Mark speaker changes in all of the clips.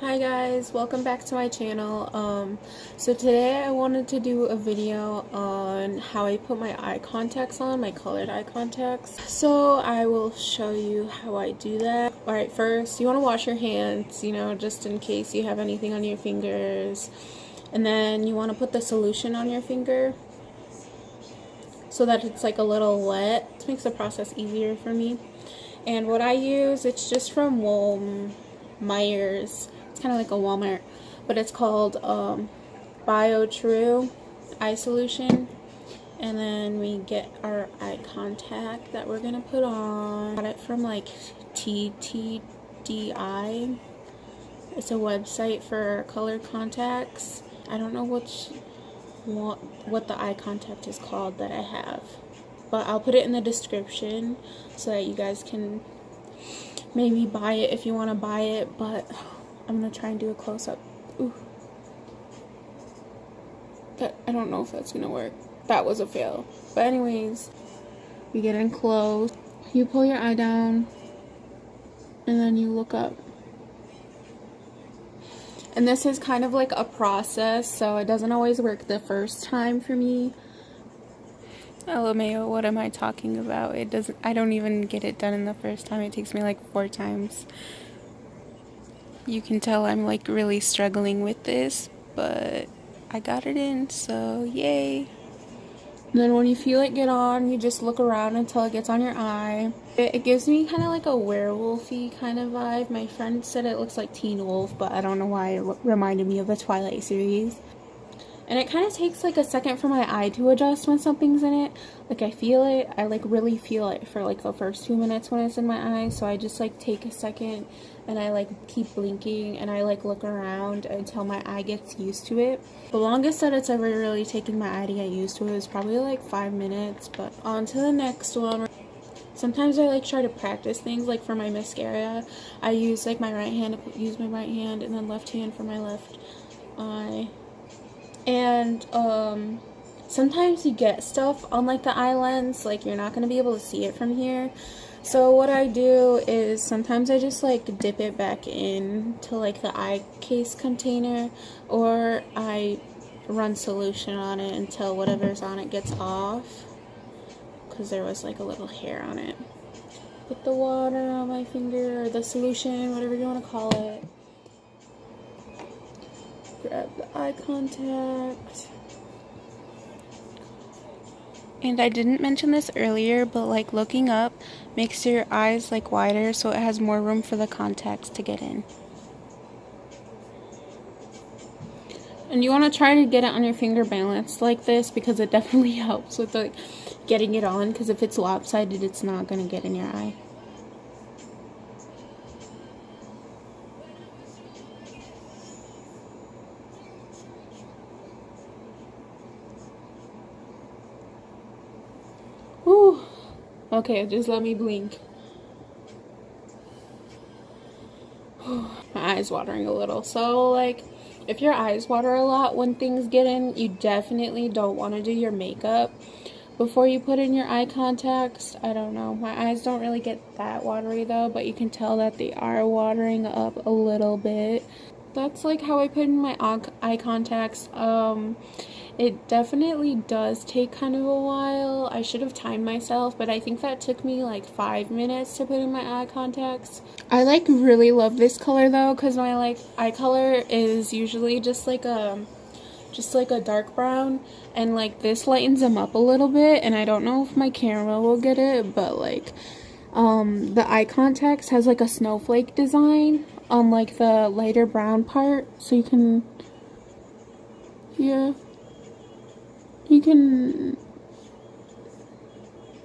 Speaker 1: Hi guys, welcome back to my channel. So today I wanted to do a video on how I put my eye contacts on, my colored eye contacts. So I will show you how I do that. Alright, first you want to wash your hands, just in case you have anything on your fingers. And then you want to put the solution on your finger so that it's like a little wet. This makes the process easier for me. And what I use, it's just from Myers. It's kind of like a Walmart, but it's called Bio True eye solution. And then we get our eye contact that we're gonna put on. Got it from like TTDI. It's a website for colored contacts. I don't know what the eye contact is called that I have, but I'll put it in the description so that you guys can maybe buy it if you want to buy it. But I'm gonna try and do a close-up. Ooh. But I don't know if that's gonna work. That was a fail. But anyways, you get in close, you pull your eye down, and then you look up. And this is kind of like a process, so it doesn't always work the first time for me. LMAO, what am I talking about? I don't even get it done in the first time. It takes me like 4 times. You can tell I'm like really struggling with this, but I got it in, so yay. And then when you feel it get on, you just look around until it gets on your eye. It gives me kind of like a werewolfy kind of vibe. My friend said it looks like Teen Wolf, but I don't know why it reminded me of the Twilight series. And it kind of takes like a second for my eye to adjust when something's in it. Like I feel it, I like really feel it for like the first 2 minutes when it's in my eye. So I just like take a second and I like keep blinking and I like look around until my eye gets used to it. The longest that it's ever really taken my eye to get used to it is probably like 5 minutes. But on to the next one. Sometimes I like try to practice things, like for my mascara. I use like my right hand to use my right hand and then left hand for my left eye. And sometimes you get stuff on like the eye lens, like you're not going to be able to see it from here. So what I do is sometimes I just like dip it back in to like the eye case container, or I run solution on it until whatever's on it gets off, because there was like a little hair on it. Put the water on my finger, or the solution, whatever you want to call it. Grab the eye contact. And I didn't mention this earlier, but like looking up makes your eyes like wider, so it has more room for the contacts to get in. And you want to try to get it on your finger balanced like this, because it definitely helps with like getting it on, because if it's lopsided, it's not going to get in your eye. Whew. Okay, just let me blink. My eye's watering a little. So, like, if your eyes water a lot when things get in, you definitely don't want to do your makeup before you put in your eye contacts. I don't know. My eyes don't really get that watery, though, but you can tell that they are watering up a little bit. That's, like, how I put in my eye contacts. It definitely does take kind of a while. I should have timed myself, but I think that took me like 5 minutes to put in my eye contacts. I like really love this color though, because my like eye color is usually just like a dark brown, and like this lightens them up a little bit, and I don't know if my camera will get it, but like the eye contacts has like a snowflake design on like the lighter brown part, so you can, yeah, you can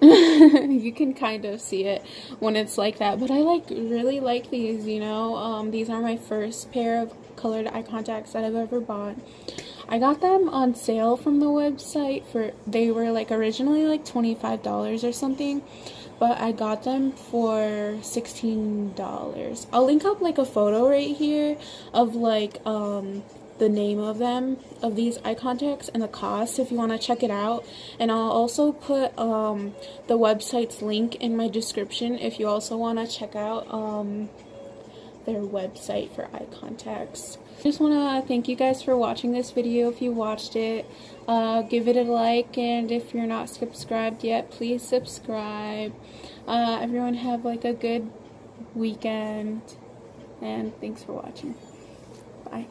Speaker 1: you can kind of see it when it's like that. But I really like these, these are my first pair of colored eye contacts that I've ever bought. I got them on sale from the website they were like originally like $25 or something, but I got them for $16. I'll link up like a photo right here of like the name of these eye contacts and the cost if you want to check it out. And I'll also put the website's link in my description if you also want to check out their website for eye contacts. I just want to thank you guys for watching this video. If you watched it, give it a like, and if you're not subscribed yet, please subscribe. Everyone have like a good weekend, and thanks for watching. Bye.